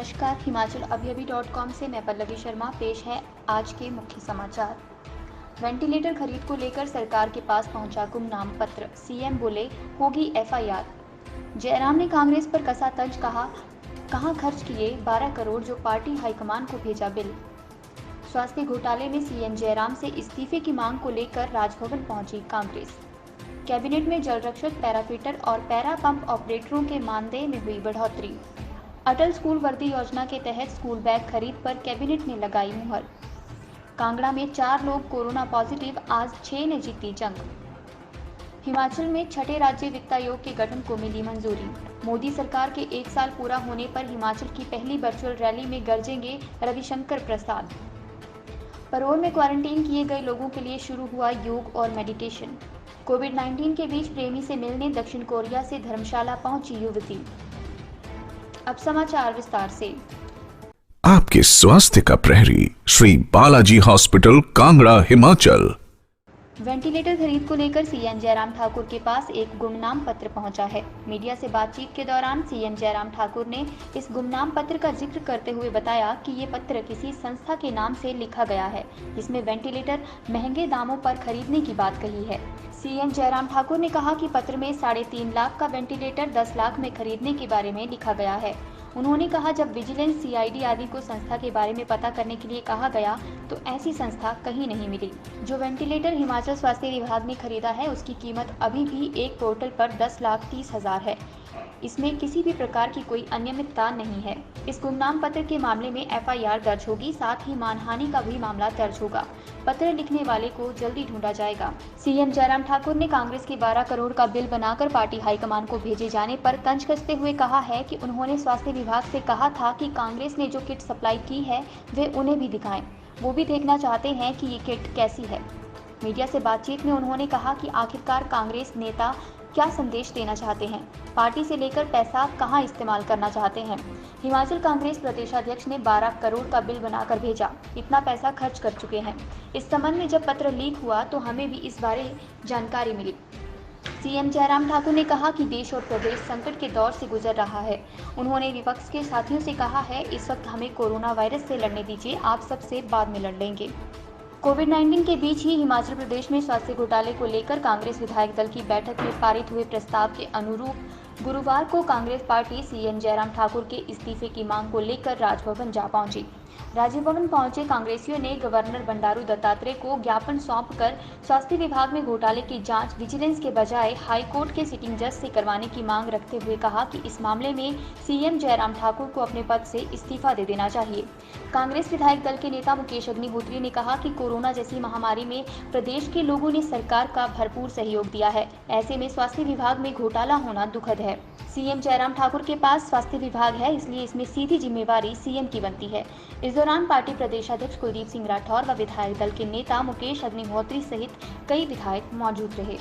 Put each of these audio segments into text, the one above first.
नमस्कार, हिमाचल अभी.com से मैं पल्लवी शर्मा। पेश है आज के मुख्य समाचार। वेंटिलेटर खरीद को लेकर सरकार के पास पहुंचा गुमनाम पत्र, सीएम बोले होगी एफआईआर। जयराम ने कांग्रेस पर कसा तंज, कहां खर्च किए 12 करोड़ जो पार्टी हाईकमान को भेजा बिल। स्वास्थ्य घोटाले में सीएम जयराम से इस्तीफे की मांग को लेकर राजभवन पहुंची कांग्रेस। कैबिनेट में जल रक्षक, पैराफिटर और पैरा पंप ऑपरेटरों के मानदेय में हुई बढ़ोतरी। अटल स्कूल वर्दी योजना के तहत स्कूल बैग खरीद पर कैबिनेट ने लगाई मुहर। कांगड़ा में 4 लोग कोरोना पॉजिटिव, आज 6 ने जीती जंग। हिमाचल में छठे राज्य वित्त आयोग के गठन को मिली मंजूरी। मोदी सरकार के 1 साल पूरा होने पर हिमाचल की पहली वर्चुअल रैली में गरजेंगे रविशंकर प्रसाद। परोर में क्वारंटीन किए गए लोगों के लिए शुरू हुआ योग और मेडिटेशन। कोविड-19 के बीच प्रेमी से मिलने दक्षिण कोरिया से धर्मशाला पहुंची युवती। अब समाचार विस्तार से। आपके स्वास्थ्य का प्रहरी श्री बालाजी हॉस्पिटल, कांगड़ा, हिमाचल। वेंटिलेटर खरीद को लेकर सीएम जयराम ठाकुर के पास एक गुमनाम पत्र पहुंचा है। मीडिया से बातचीत के दौरान सीएम जयराम ठाकुर ने इस गुमनाम पत्र का जिक्र करते हुए बताया कि ये पत्र किसी संस्था के नाम से लिखा गया है, जिसमें वेंटिलेटर महंगे दामों पर खरीदने की बात कही है। सीएम जयराम ठाकुर ने कहा कि पत्र में 3.5 लाख का वेंटिलेटर 10 लाख में खरीदने के बारे में लिखा गया है। उन्होंने कहा, जब विजिलेंस, सीआईडी आदि को संस्था के बारे में पता करने के लिए कहा गया तो ऐसी संस्था कहीं नहीं मिली। जो वेंटिलेटर हिमाचल स्वास्थ्य विभाग ने खरीदा है उसकी कीमत अभी भी एक पोर्टल पर 10,30,000 है। इसमें किसी भी प्रकार की कोई अनियमितता नहीं है। इस गुमनाम पत्र के मामले में एफआईआर दर्ज होगी, साथ ही मानहानि का भी मामला दर्ज होगा। पत्र लिखने वाले को जल्दी ढूंढा जाएगा। सीएम जयराम ठाकुर ने कांग्रेस के 12 करोड़ का बिल बनाकर पार्टी हाईकमान को भेजे जाने पर तंज कसते हुए कहा है कि उन्होंने स्वास्थ्य विभाग से कहा था कि कांग्रेस ने जो किट सप्लाई की है वे उन्हें भी दिखाएं। वो भी देखना चाहते हैं कि ये किट कैसी है। मीडिया से बातचीत में उन्होंने कहा कि आखिरकार कांग्रेस नेता क्या संदेश देना चाहते हैं, पार्टी से लेकर पैसा कहां इस्तेमाल करना चाहते हैं। हिमाचल कांग्रेस प्रदेशाध्यक्ष ने 12 करोड़ का बिल बनाकर भेजा, इतना पैसा खर्च कर चुके हैं। इस संबंध में जब पत्र लीक हुआ तो हमें भी इस बारे जानकारी मिली। सीएम जयराम ठाकुर ने कहा कि देश और प्रदेश संकट के दौर से गुजर रहा है। उन्होंने विपक्ष के साथियों से कहा है, इस वक्त हमें कोरोना वायरस से लड़ने दीजिए, आप सबसे बाद में लड़ लेंगे। कोविड-19 के बीच ही हिमाचल प्रदेश में स्वास्थ्य घोटाले को लेकर कांग्रेस विधायक दल की बैठक में पारित हुए प्रस्ताव के अनुरूप गुरुवार को कांग्रेस पार्टी सीएम जयराम ठाकुर के इस्तीफे की मांग को लेकर राजभवन जा पहुंची। राजभवन पहुंचे कांग्रेसियों ने गवर्नर बंडारू दत्तात्रेय को ज्ञापन सौंपकर स्वास्थ्य विभाग में घोटाले की जांच विजिलेंस के बजाय हाईकोर्ट के सिटिंग जज से करवाने की मांग रखते हुए कहा कि इस मामले में सीएम जयराम ठाकुर को अपने पद से इस्तीफा दे देना चाहिए। कांग्रेस विधायक दल के नेता मुकेश अग्निहोत्री ने कहा कि कोरोना जैसी महामारी में प्रदेश के लोगों ने सरकार का भरपूर सहयोग दिया है, ऐसे में स्वास्थ्य विभाग में घोटाला होना दुखद है। सीएम जयराम ठाकुर के पास स्वास्थ्य विभाग है, इसलिए इसमें सीधी जिम्मेवारी सीएम की बनती है। इस दौरान पार्टी प्रदेशाध्यक्ष कुलदीप सिंह राठौर व विधायक दल के नेता मुकेश अग्निहोत्री सहित कई विधायक मौजूद रहे।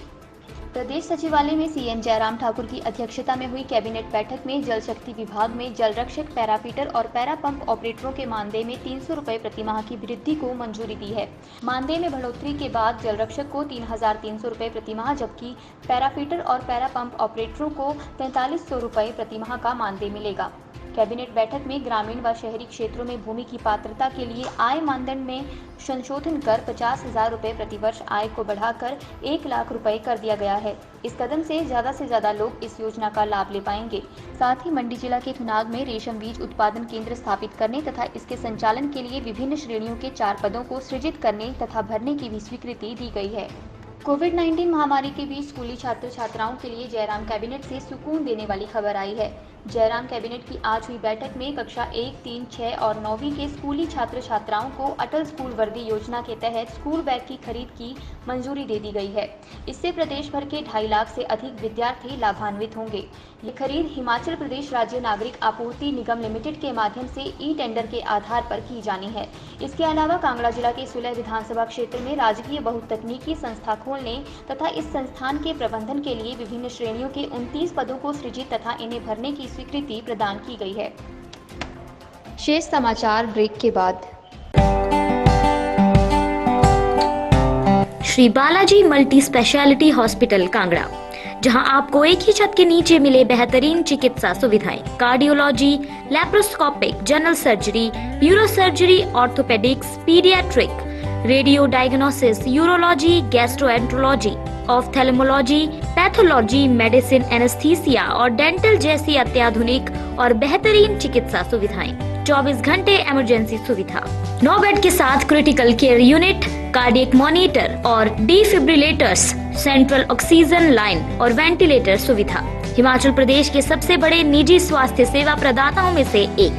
प्रदेश सचिवालय में सीएम जयराम ठाकुर की अध्यक्षता में हुई कैबिनेट बैठक में जल शक्ति विभाग में जल रक्षक, पैराफिटर और पैरा पंप ऑपरेटरों के मानदेय में 300 रुपए प्रति माह की वृद्धि को मंजूरी दी है। मानदेय में बढ़ोतरी के बाद जल रक्षक को 3,300 रुपए प्रति माह, जबकि पैराफिटर और पैरा पंप ऑपरेटरों को 4,500 रुपए प्रति माह का मानदेय मिलेगा। कैबिनेट बैठक में ग्रामीण व शहरी क्षेत्रों में भूमि की पात्रता के लिए आय मानदंड में संशोधन कर 50,000 रुपए प्रति वर्ष आय को बढ़ाकर 1 लाख रुपए कर दिया गया है। इस कदम से ज्यादा लोग इस योजना का लाभ ले पाएंगे। साथ ही मंडी जिला के थुनाग में रेशम बीज उत्पादन केंद्र स्थापित करने तथा इसके संचालन के लिए विभिन्न श्रेणियों के 4 पदों को सृजित करने तथा भरने की भी स्वीकृति दी गई है। कोविड-19 महामारी के बीच स्कूली छात्र छात्राओं के लिए जयराम कैबिनेट से सुकून देने वाली खबर आई है। जयराम कैबिनेट की आज हुई बैठक में कक्षा 1, 3, 6 और 9वीं के स्कूली छात्र छात्राओं को अटल स्कूल वर्दी योजना के तहत स्कूल बैग की खरीद की मंजूरी दे दी गई है। इससे प्रदेश भर के 2.5 लाख से अधिक विद्यार्थी लाभान्वित होंगे। ये खरीद हिमाचल प्रदेश राज्य नागरिक आपूर्ति निगम लिमिटेड के माध्यम से ई टेंडर के आधार पर की जानी है। इसके अलावा कांगड़ा जिला के सुलह विधानसभा क्षेत्र में राजकीय बहुतकनीकी संस्था खोलने तथा इस संस्थान के प्रबंधन के लिए विभिन्न श्रेणियों के 29 पदों को सृजित तथा इन्हें भरने की स्वीकृति प्रदान की गई है। शेष समाचार ब्रेक के बाद। Shri Balaji multi speciality hospital, Kangra, जहां आपको एक ही छत के नीचे मिले बेहतरीन चिकित्सा सुविधाएं, cardiology, laparoscopic, general surgery, neuro surgery, orthopaedics, paediatric, radio diagnosis, urology, gastroenterology, ophthalmology, pathology, medicine, anaesthesia और डेंटल जैसी अत्याधुनिक और बेहतरीन चिकित्सा सुविधाएं, 24 घंटे इमरजेंसी सुविधा, 9 बेड के साथ critical care unit, cardiac monitor और डिफिब्रिलेटर्स, सेंट्रल ऑक्सीजन लाइन और वेंटिलेटर सुविधा। हिमाचल प्रदेश के सबसे बड़े निजी स्वास्थ्य सेवा प्रदाताओं में से एक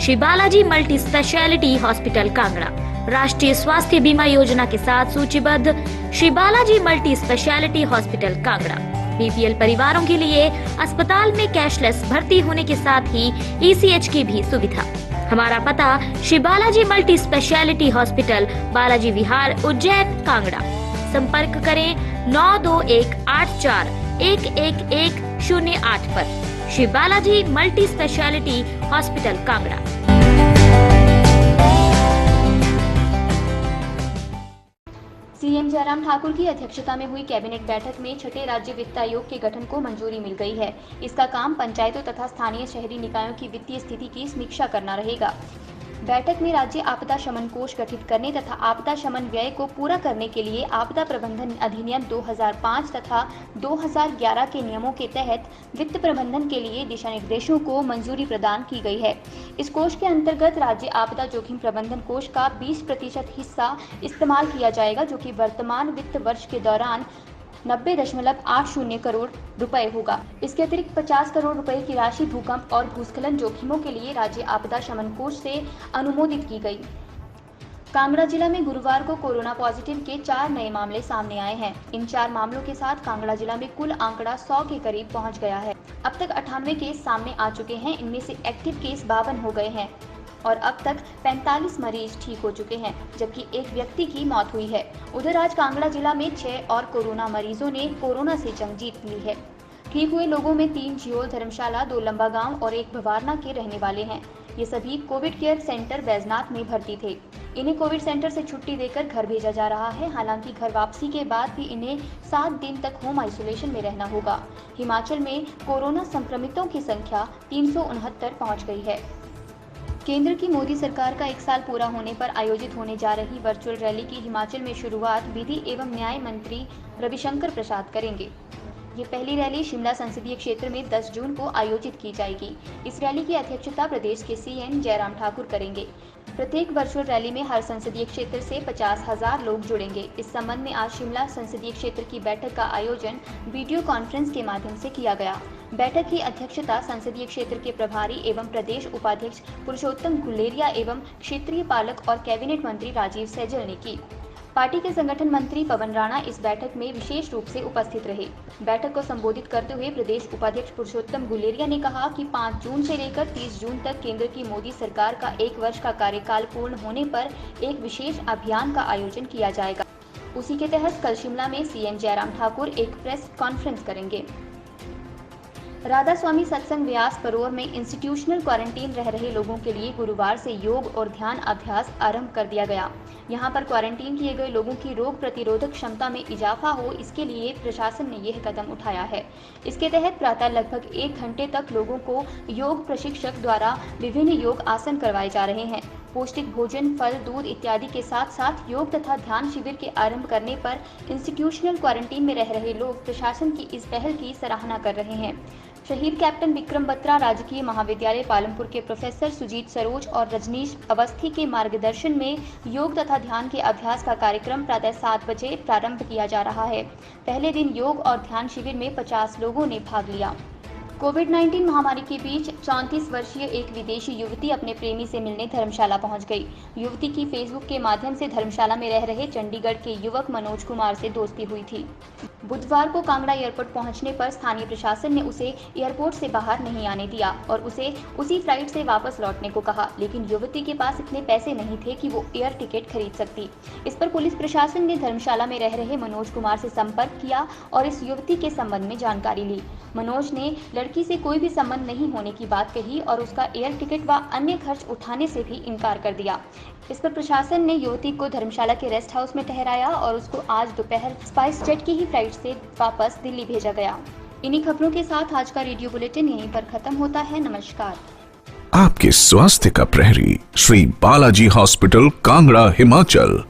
Shri Balaji multi speciality hospital Kangra राष्ट्रीय स्वास्थ्य बीमा योजना के साथ सूचीबद्ध Shri Balaji multi speciality hospital Kangra BPL परिवारों के लिए अस्पताल में कैशलेस भर्ती होने के साथ ही ईसीएच की भी सुविधा। हमारा पता Shri Balaji multi speciality hospital, Balaji Vihar, Ujjain, Kangra. संपर्क करें 9218411108 पर। Shri Balaji multi speciality hospital Kangra. CM Jairam Thakur की अध्यक्षता में हुई कैबिनेट बैठक में छठे राज्य वित्त आयोग के गठन को मंजूरी मिल गई है। इसका काम पंचायतों तथा स्थानीय शहरी निकायों की वित्तीय स्थिति की समीक्षा करना रहेगा। बैठक में राज्य आपदा शमन कोष गठित करने तथा आपदा शमन व्यय को पूरा करने के लिए आपदा प्रबंधन अधिनियम 2005 तथा 2011 के नियमों के तहत वित्त प्रबंधन के लिए दिशा निर्देशों को मंजूरी प्रदान की गई है। इस कोष के अंतर्गत राज्य आपदा जोखिम प्रबंधन कोष का 20% हिस्सा इस्तेमाल किया जाएगा, जो कि वर्तमान वित्त वर्ष के दौरान 90.80 करोड़ रुपए होगा। इसके अतिरिक्त 50 करोड़ रुपए की राशि भूकंप और भूस्खलन जोखिमों के लिए राज्य आपदा शमन कोष से अनुमोदित की गई। कांगड़ा जिला में गुरुवार को कोरोना पॉजिटिव के 4 नए मामले सामने आए हैं। इन 4 मामलों के साथ कांगड़ा जिला में कुल आंकड़ा 100 के करीब पहुंच गया है। अब तक 98 केस सामने आ चुके हैं। इनमें से एक्टिव केस 52 हो गए हैं और अब तक 45 मरीज ठीक हो चुके हैं, जबकि एक व्यक्ति की मौत हुई है। उधर आज कांगड़ा जिला में 6 और कोरोना मरीजों ने कोरोना से जंग जीत ली है। ठीक हुए लोगों में 3 झियोल धर्मशाला, 2 लंबा गांव और 1 भवारना के रहने वाले हैं। ये सभी कोविड केयर सेंटर बैजनाथ में भर्ती थे। इन्हें कोविड सेंटर से छुट्टी देकर घर भेजा जा रहा है। हालांकि घर वापसी के बाद भी इन्हें 7 दिन तक होम आइसोलेशन में रहना होगा। हिमाचल में कोरोना संक्रमितों की संख्या 369 पहुँच गई है। केंद्र की मोदी सरकार का 1 साल पूरा होने पर आयोजित होने जा रही वर्चुअल रैली की हिमाचल में शुरुआत विधि एवं न्याय मंत्री रविशंकर प्रसाद करेंगे। ये पहली रैली शिमला संसदीय क्षेत्र में 10 जून को आयोजित की जाएगी। इस रैली की अध्यक्षता प्रदेश के सीएम जयराम ठाकुर करेंगे। प्रत्येक वर्चुअल रैली में हर संसदीय क्षेत्र से 50,000 लोग जुड़ेंगे। इस संबंध में आज शिमला संसदीय क्षेत्र की बैठक का आयोजन वीडियो कॉन्फ्रेंस के माध्यम से किया गया। बैठक की अध्यक्षता संसदीय क्षेत्र के प्रभारी एवं प्रदेश उपाध्यक्ष पुरुषोत्तम गुलेरिया एवं क्षेत्रीय पालक और कैबिनेट मंत्री राजीव सैजल ने की। पार्टी के संगठन मंत्री पवन राणा इस बैठक में विशेष रूप से उपस्थित रहे। बैठक को संबोधित करते हुए प्रदेश उपाध्यक्ष पुरुषोत्तम गुलेरिया ने कहा कि 5 जून से लेकर 30 जून तक केंद्र की मोदी सरकार का 1 वर्ष का कार्यकाल पूर्ण होने पर एक विशेष अभियान का आयोजन किया जाएगा। उसी के तहत कल शिमला में सीएम जयराम ठाकुर एक प्रेस कॉन्फ्रेंस करेंगे। राधा स्वामी सत्संग व्यास परोर में इंस्टीट्यूशनल क्वारंटीन रह रहे लोगों के लिए गुरुवार से योग और ध्यान अभ्यास आरंभ कर दिया गया। यहां पर क्वारंटीन किए गए लोगों की रोग प्रतिरोधक क्षमता में इजाफा हो, इसके लिए प्रशासन ने यह कदम उठाया है। इसके तहत प्रातः लगभग 1 घंटे तक लोगों को योग प्रशिक्षक द्वारा विभिन्न योग आसन करवाए जा रहे हैं। पौष्टिक भोजन, फल, दूध इत्यादि के साथ साथ योग तथा ध्यान शिविर के आरंभ करने पर इंस्टीट्यूशनल क्वारंटीन में रह रहे लोग प्रशासन की इस पहल की सराहना कर रहे हैं। शहीद कैप्टन विक्रम बत्रा राजकीय महाविद्यालय पालमपुर के प्रोफेसर सुजीत सरोज और रजनीश अवस्थी के मार्गदर्शन में योग तथा ध्यान के अभ्यास का कार्यक्रम प्रातः 7 बजे प्रारंभ किया जा रहा है। पहले दिन योग और ध्यान शिविर में 50 लोगों ने भाग लिया। कोविड-19 महामारी के बीच 34 वर्षीय एक विदेशी युवती अपने प्रेमी से मिलने धर्मशाला पहुंच गई। युवती की फेसबुक के माध्यम से धर्मशाला में रह रहे चंडीगढ़ के युवक मनोज कुमार से दोस्ती हुई थी। बुधवार को कांगड़ा एयरपोर्ट पहुंचने पर स्थानीय प्रशासन ने उसे एयरपोर्ट से बाहर नहीं आने दिया और उसे उसी फ्लाइट से वापस लौटने को कहा, लेकिन युवती के पास इतने पैसे नहीं थे कि वो एयर टिकट खरीद सकती। इस पर पुलिस प्रशासन ने धर्मशाला में रह रहे मनोज कुमार से संपर्क किया और इस युवती के संबंध में जानकारी ली। मनोज ने लड़की से कोई भी संबंध नहीं होने की बात कही और उसका एयर टिकट व अन्य खर्च उठाने से भी इनकार कर दिया। इस पर प्रशासन ने युवती को धर्मशाला के रेस्ट हाउस में ठहराया और उसको आज दोपहर स्पाइस जेट की ही फ्लाइट से वापस दिल्ली भेजा गया। इन्हीं खबरों के साथ आज का रेडियो बुलेटिन यहीं पर खत्म होता है। नमस्कार। आपके स्वास्थ्य का प्रहरी श्री बालाजी हॉस्पिटल, कांगड़ा, हिमाचल।